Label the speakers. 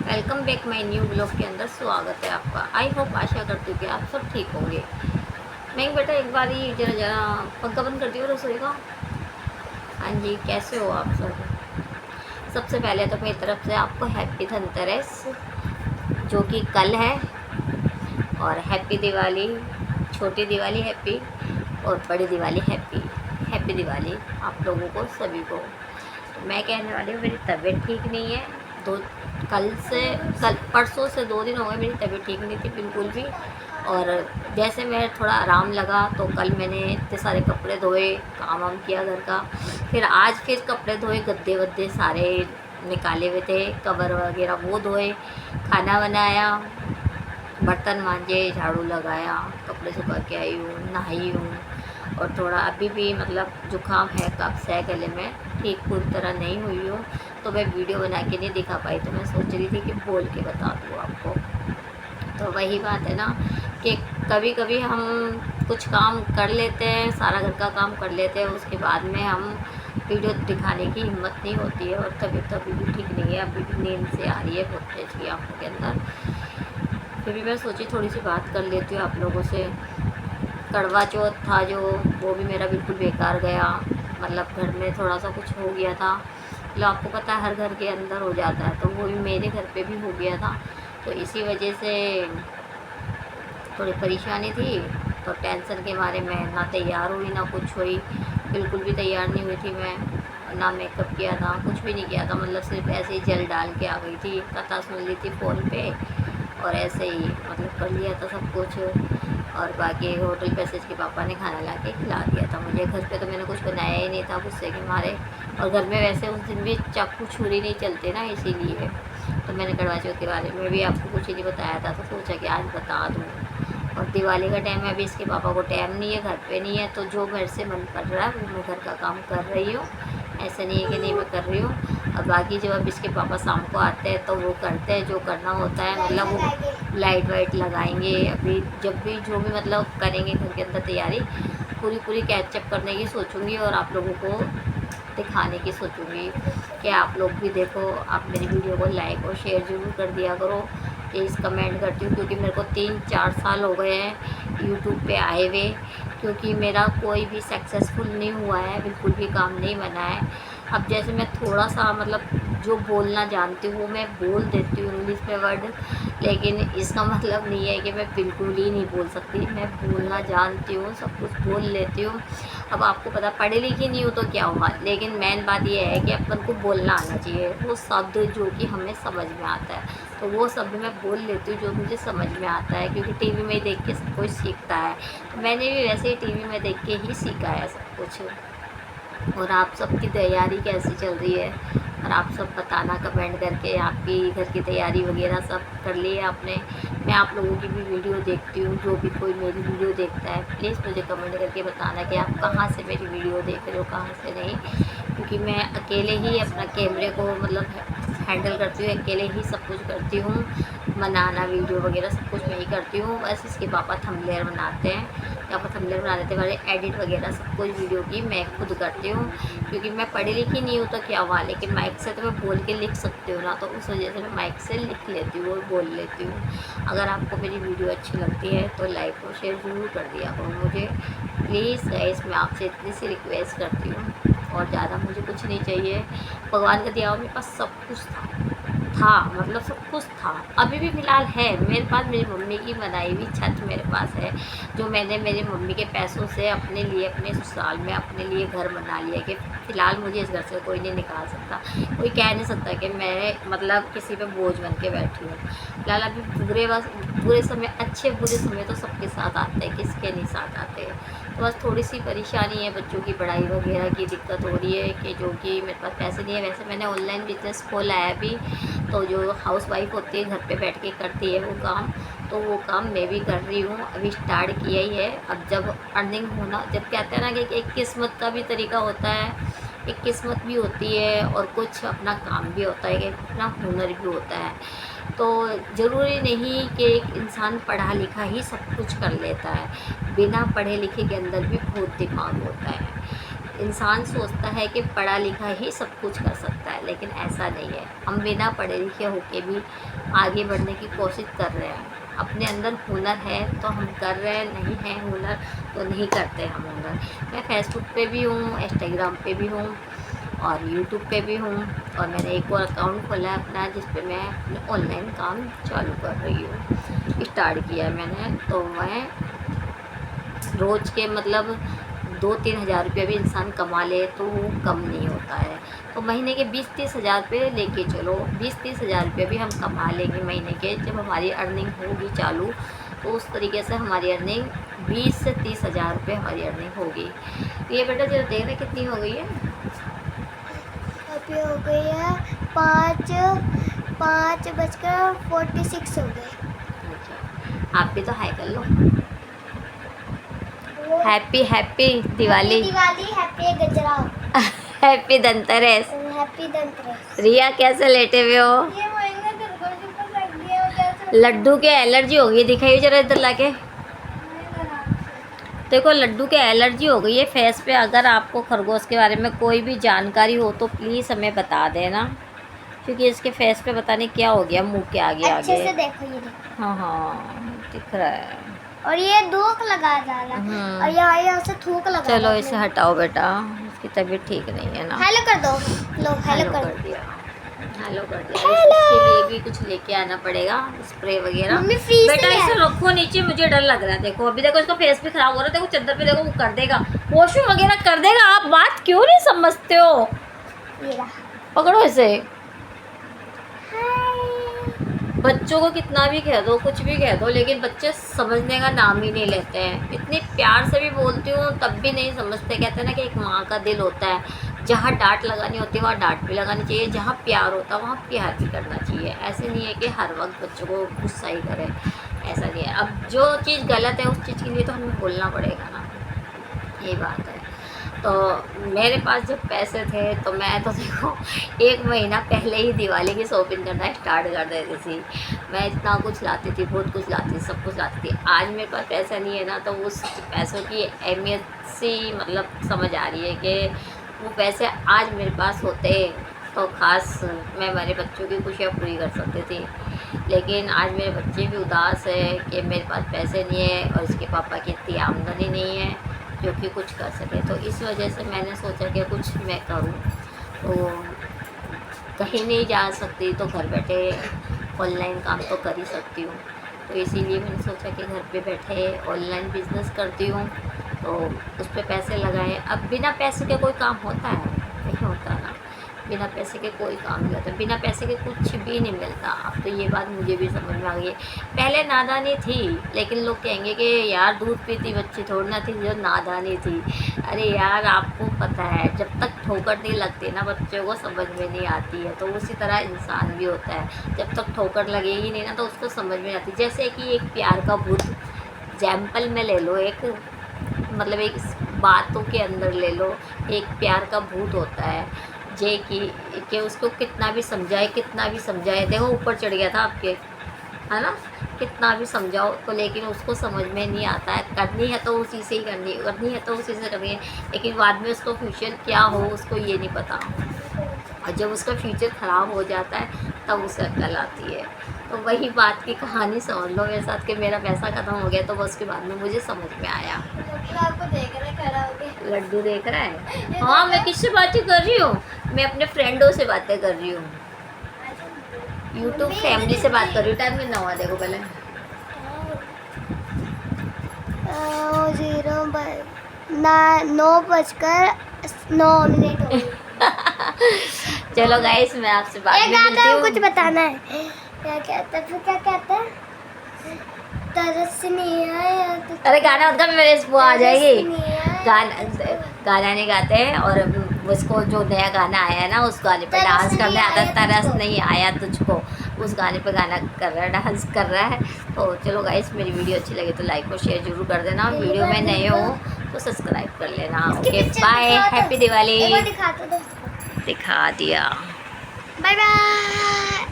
Speaker 1: Welcome back my new blog के अंदर स्वागत है आपका। आई होप आशा करती हूँ कि आप सब ठीक होंगे। मैं बेटा एक बार ही जरा जरा पंखा बंद करती हूँ रसोई का। हाँ जी, कैसे हो आप सब? सबसे पहले तो मेरी तरफ से आपको हैप्पी धनतेरस, जो कि कल है, और हैप्पी दिवाली। छोटी दिवाली हैप्पी और बड़ी दिवाली हैप्पी। हैप्पी दिवाली आप लोगों को सभी को। मैं कहने वाली हूँ, मेरी तबीयत ठीक नहीं है। दो कल परसों से 2 दिन हो गए मेरी तबीयत ठीक नहीं थी बिल्कुल भी। और जैसे मैं थोड़ा आराम लगा तो कल मैंने इतने सारे कपड़े धोए, काम वाम किया घर का। फिर आज फिर कपड़े धोए, गद्दे वद्दे सारे निकाले हुए थे, कवर वगैरह वो धोए, खाना बनाया, बर्तन मांजे, झाड़ू लगाया, कपड़े सुखा के आई हूँ, नहाई हूँ। और थोड़ा अभी भी मतलब जुकाम है, कफ है गले में, ठीक पूरी तरह नहीं हुई हूँ। तो मैं वीडियो बना के नहीं दिखा पाई, तो मैं सोच रही थी कि बोल के बता दूँ आपको। तो वही बात है ना कि कभी कभी हम कुछ काम कर लेते हैं, सारा घर का काम कर लेते हैं, उसके बाद में हम वीडियो दिखाने की हिम्मत नहीं होती है। और तबीयत अभी भी ठीक नहीं है, अभी भी नींद से आ रही है बहुत तेज की आँखों के अंदर। फिर भी मैं सोची थोड़ी सी बात कर लेती हूँ आप लोगों से। करवा चौथ था जो, वो भी मेरा बिल्कुल बेकार गया। मतलब घर में थोड़ा सा कुछ हो गया था, मतलब आपको पता है हर घर के अंदर हो जाता है, तो वो भी मेरे घर पे भी हो गया था। तो इसी वजह से थोड़ी परेशानी थी। तो टेंशन के मारे मैं ना तैयार हुई ना कुछ हुई, बिल्कुल भी तैयार नहीं हुई थी मैं। ना मेकअप किया था, कुछ भी नहीं किया था, मतलब सिर्फ ऐसे ही जल डाल के आ गई थी, कथा सुन ली थी फ़ोन पे, और ऐसे ही मतलब कर लिया था सब कुछ। और बाकी होटल पैसेज के पापा ने खाना ला के खिला दिया था मुझे। घर पे तो मैंने कुछ बनाया ही नहीं था गुस्से के मारे। और घर में वैसे उस दिन भी चाकू छुरी नहीं चलते ना, इसीलिए। तो मैंने करवा चौथ के बारे में भी आपको कुछ ही नहीं बताया था, तो सोचा कि आज बता दूँ। और दिवाली का टाइम में अभी इसके पापा को टाइम नहीं है, घर पे नहीं है, तो जो घर से मन कर रहा है वो मैं घर का काम कर रही हूँ। ऐसा नहीं है कि नहीं मैं कर रही हूँ। और बाकी जब अब इसके पापा शाम को आते हैं तो वो करते हैं जो करना होता है, मतलब वो लाइट वाइट लगाएंगे। अभी जब भी जो भी मतलब करेंगे घर के अंदर तैयारी, पूरी पूरी कैचअप करने की सोचूंगी और आप लोगों को दिखाने की सोचूंगी कि आप लोग भी देखो। आप मेरी वीडियो को लाइक और शेयर ज़रूर कर दिया करो, प्लीज़ कमेंट करती हूँ, क्योंकि मेरे को 3-4 साल हो गए हैं यूट्यूब पे आए हुए, क्योंकि मेरा कोई भी सक्सेसफुल नहीं हुआ है, बिल्कुल भी काम नहीं बना है। अब जैसे मैं थोड़ा सा मतलब जो बोलना जानती हूँ वो मैं बोल देती हूँ इंग्लिश में वर्ड, लेकिन इसका मतलब नहीं है कि मैं बिल्कुल ही नहीं बोल सकती। मैं बोलना जानती हूँ, सब कुछ बोल लेती हूँ। अब आपको पता, पढ़ी लिखी नहीं हूँ तो क्या हुआ, लेकिन मेन बात यह है कि अपन को बोलना आना चाहिए, वो शब्द जो कि हमें समझ में आता है, तो वो शब्द मैं बोल लेती हूँ जो मुझे समझ में आता है, क्योंकि टीवी में देख के सब कुछ सीखता है। तो मैंने भी वैसे ही टीवी में देख के ही सीखा है सब कुछ। और आप सबकी तैयारी कैसी चल रही है, और आप सब बताना कमेंट करके, आपकी घर की तैयारी वगैरह सब कर ली है आपने। मैं आप लोगों की भी वीडियो देखती हूँ, जो भी कोई मेरी वीडियो देखता है प्लीज़ मुझे कमेंट करके बताना कि आप कहाँ से मेरी वीडियो देख रहे हो, कहाँ से नहीं। क्योंकि मैं अकेले ही अपना कैमरे को मतलब हैंडल करती हूँ, अकेले ही सब कुछ करती हूँ, बनाना वीडियो वगैरह सब कुछ मैं ही करती हूँ। बस इसके पापा थंबनेल बनाते हैं, पापा थंबनेल बना देते हैं, एडिट वगैरह सब कुछ वीडियो की मैं खुद करती हूँ। क्योंकि मैं पढ़ी लिखी नहीं हूँ तो क्या हुआ, लेकिन माइक से तो मैं बोल के लिख सकती हूँ ना, तो उस वजह से मैं माइक से लिख लेती हूँ और बोल लेती हूँ। अगर आपको मेरी वीडियो अच्छी लगती है तो लाइक और शेयर ज़रूर कर दिया करो मुझे, प्लीज़ गाइस। मैं आपसे इतनी सी रिक्वेस्ट करती हूँ, और ज़्यादा मुझे कुछ नहीं चाहिए। भगवान का दिया हुआ मेरे पास सब कुछ था, मतलब सब कुछ था, अभी भी फ़िलहाल है मेरे पास। मेरी मम्मी की बनाई हुई छत मेरे पास है, जो मैंने मेरी मम्मी के पैसों से अपने लिए, अपने ससुराल में अपने लिए घर बना लिया, कि फ़िलहाल मुझे इस घर से कोई नहीं निकाल सकता। कोई कह नहीं सकता कि मैं मतलब किसी पे बोझ बन के बैठी हूँ। फ़िलहाल अभी बुरे समय, अच्छे बुरे समय तो सबके साथ आते हैं, किसके नहीं साथ आते। तो बस थोड़ी सी परेशानी है, बच्चों की पढ़ाई वगैरह की दिक्कत हो रही है, कि जो कि मेरे पास पैसे नहीं है। वैसे मैंने ऑनलाइन बिजनेस खोला है अभी, तो जो हाउस वाइफ होती है घर पे बैठ के करती है वो काम, तो वो काम मैं भी कर रही हूँ, अभी स्टार्ट किया ही है। अब जब अर्निंग होना, जब कहते हैं ना कि एक किस्मत का भी तरीका होता है, एक किस्मत भी होती है और कुछ अपना काम भी होता है, कि अपना हुनर भी होता है। तो ज़रूरी नहीं कि एक इंसान पढ़ा लिखा ही सब कुछ कर लेता है, बिना पढ़े लिखे के अंदर भी बहुत दिमाग होता है। इंसान सोचता है कि पढ़ा लिखा ही सब कुछ कर सकता है, लेकिन ऐसा नहीं है। हम बिना पढ़े लिखे होके भी आगे बढ़ने की कोशिश कर रहे हैं। अपने अंदर हुनर है तो हम कर रहे हैं, नहीं है हुनर तो नहीं करते हम हुनर। मैं फेसबुक पे भी हूँ, इंस्टाग्राम पे भी हूँ और यूट्यूब पे भी हूँ, और मैंने एक और अकाउंट खोला है अपना, जिस पे मैं अपने ऑनलाइन काम चालू कर रही हूँ, स्टार्ट किया है मैंने। तो मैं रोज़ के मतलब 2-3 हज़ार रुपये भी इंसान कमा ले तो वो कम नहीं होता है। तो महीने के 20-30 हज़ार रुपये लेके चलो, 20-30 हज़ार रुपये भी हम कमा लेंगे महीने के, जब हमारी अर्निंग होगी चालू। तो उस तरीके से हमारी अर्निंग 20 से 30 हज़ार रुपये हमारी अर्निंग होगी। तो ये बेटा जरा देख रहे कितनी हो गई है?
Speaker 2: अभी हो गई है 5:46 हो गए।
Speaker 1: अच्छा, आप भी तो हाय कर लो। हैप्पी हैप्पी दिवाली,
Speaker 2: हैप्पी गजरा,
Speaker 1: हैप्पी धनतेरस।
Speaker 2: हैप्पी धनतेरस।
Speaker 1: रिया कैसे लेटे हुए हो?
Speaker 2: ये महंगा खरगोश पर रख दिया हो जैसे
Speaker 1: लड्डू के एलर्जी हो गई, दिखाइए जरा इधर लाके। देखो लड्डू के एलर्जी हो गई है फेस पे। अगर आपको खरगोश के बारे में कोई भी जानकारी हो तो प्लीज़ हमें बता देना, क्योंकि इसके फेस पे पता नहीं क्या हो गया, मुंह के आगे
Speaker 2: अच्छे
Speaker 1: आगे।
Speaker 2: से देखो, ये देखो।
Speaker 1: हाँ हाँ दिख रहा है।
Speaker 2: और ये धूप लगा जा रहा है, और यहाँ से थूक लगा।
Speaker 1: चलो इसे हटाओ बेटा, इसकी तबीयत ठीक नहीं है ना।
Speaker 2: हेलो कर दो, लो हेलो कर
Speaker 1: दिया, हेलो कर दिया। इसके लिए भी कुछ लेके आना पड़ेगा, स्प्रे वगैरह।
Speaker 2: मम्मी फ्रीज
Speaker 1: बेटा इसे रखो नीचे, मुझे डर लग रहा है। देखो अभी देखो इसका फेस भी खराब हो रहा है, देखो चद्दर पे देखो वो कर देगा, वॉशरूम वगैरह कर देगा। आप बात क्यों नहीं समझते हो? पकड़ो इसे। बच्चों को कितना भी कह दो, कुछ भी कह दो, लेकिन बच्चे समझने का नाम ही नहीं लेते हैं। इतने प्यार से भी बोलती हूँ तब भी नहीं समझते। कहते हैं ना कि एक माँ का दिल होता है, जहाँ डांट लगानी होती है वहाँ डांट भी लगानी चाहिए, जहाँ प्यार होता है वहाँ प्यार भी करना चाहिए। ऐसे नहीं है कि हर वक्त बच्चों को गुस्सा ही करें, ऐसा नहीं है। अब जो चीज़ गलत है उस चीज़ के लिए तो हमें बोलना पड़ेगा ना, ये बात है। तो मेरे पास जब पैसे थे तो मैं तो देखो 1 महीना पहले ही दिवाली की शॉपिंग करना स्टार्ट कर देती थी। मैं इतना कुछ लाती थी, बहुत कुछ लाती थी, सब कुछ लाती थी। आज मेरे पास पैसा नहीं है ना, तो उस पैसों की अहमियत सी मतलब समझ आ रही है कि वो पैसे आज मेरे पास होते तो ख़ास मैं मेरे बच्चों की खुशियाँ पूरी कर सकती थी। लेकिन आज मेरे बच्चे भी उदास है कि मेरे पास पैसे नहीं है और इसके पापा की इतनी आमदनी नहीं है जो कि कुछ कर सके। तो इस वजह से मैंने सोचा कि कुछ मैं करूं। तो कहीं नहीं जा सकती तो घर बैठे ऑनलाइन काम तो कर ही सकती हूँ। तो इसीलिए मैंने सोचा कि घर पे बैठे ऑनलाइन बिज़नेस करती हूँ, तो उस पर पैसे लगाए। अब बिना पैसे के कोई काम होता है? नहीं होता ना, बिना पैसे के कोई काम नहीं होता, बिना पैसे के कुछ भी नहीं मिलता। अब तो ये बात मुझे भी समझ में आ गई है। पहले नादानी थी, लेकिन लोग कहेंगे कि यार दूध पीती बच्ची थोड़ी ना थी जो नादानी थी। अरे यार आपको पता है जब तक ठोकर नहीं लगती ना बच्चों को समझ में नहीं आती है, तो उसी तरह इंसान भी होता है। जब तक ठोकर लगेगी नहीं ना तो उसको समझ में नहीं आती। जैसे कि एक प्यार का भूत एग्जाम्पल में ले लो, एक मतलब एक बातों के अंदर ले लो, एक प्यार का भूत होता है जे कि उसको कितना भी समझाए, कितना भी समझाए, देखो ऊपर चढ़ गया था आपके, है ना, कितना भी समझाओ तो लेकिन उसको समझ में नहीं आता है। करनी है तो उसी से ही करनी है तो उसी से करनी है, लेकिन बाद में उसको फ्यूचर क्या हो उसको ये नहीं पता। और जब उसका फ्यूचर ख़राब हो जाता है तब उसे अक्ल आती है। तो वही बात की कहानी समझ लो मेरे साथ कि मेरा पैसा ख़त्म हो गया, तो उसके बाद में मुझे समझ में आया।
Speaker 2: आपको देख रहे खड़ा हो गया।
Speaker 1: लड्डू देख रहा है? हाँ मैं किससे बातें कर रही हूँ? मैं अपने फ्रेंडों से बातें कर रही हूँ, यूट्यूब फैमिली से बात कर रही हूँ। टाइम में 9 देखो पहले
Speaker 2: 9:09 हो गए।
Speaker 1: चलो गाइस मैं आपसे बात में मिलती हूँ।
Speaker 2: कुछ बताना है, क्या कहता है, फिर क्या कहता है, तरस नहीं आया तो
Speaker 1: अरे गाना उनका मेरे वो आ जाएगी।
Speaker 2: नहीं आया।
Speaker 1: गाना नहीं गाते हैं, और उसको जो नया गाना आया है ना उस गाने पे डांस करने आता है। तरस नहीं आया तुझको, उस गाने पे गाना कर रहा है, डांस कर रहा है। तो चलो गाइस मेरी वीडियो अच्छी लगी तो लाइक और शेयर जरूर कर देना। वीडियो में नए हो तो सब्सक्राइब कर लेना। Okay bye, happy Diwali.
Speaker 2: दिखा
Speaker 1: दिखा दिया।
Speaker 2: Bye bye.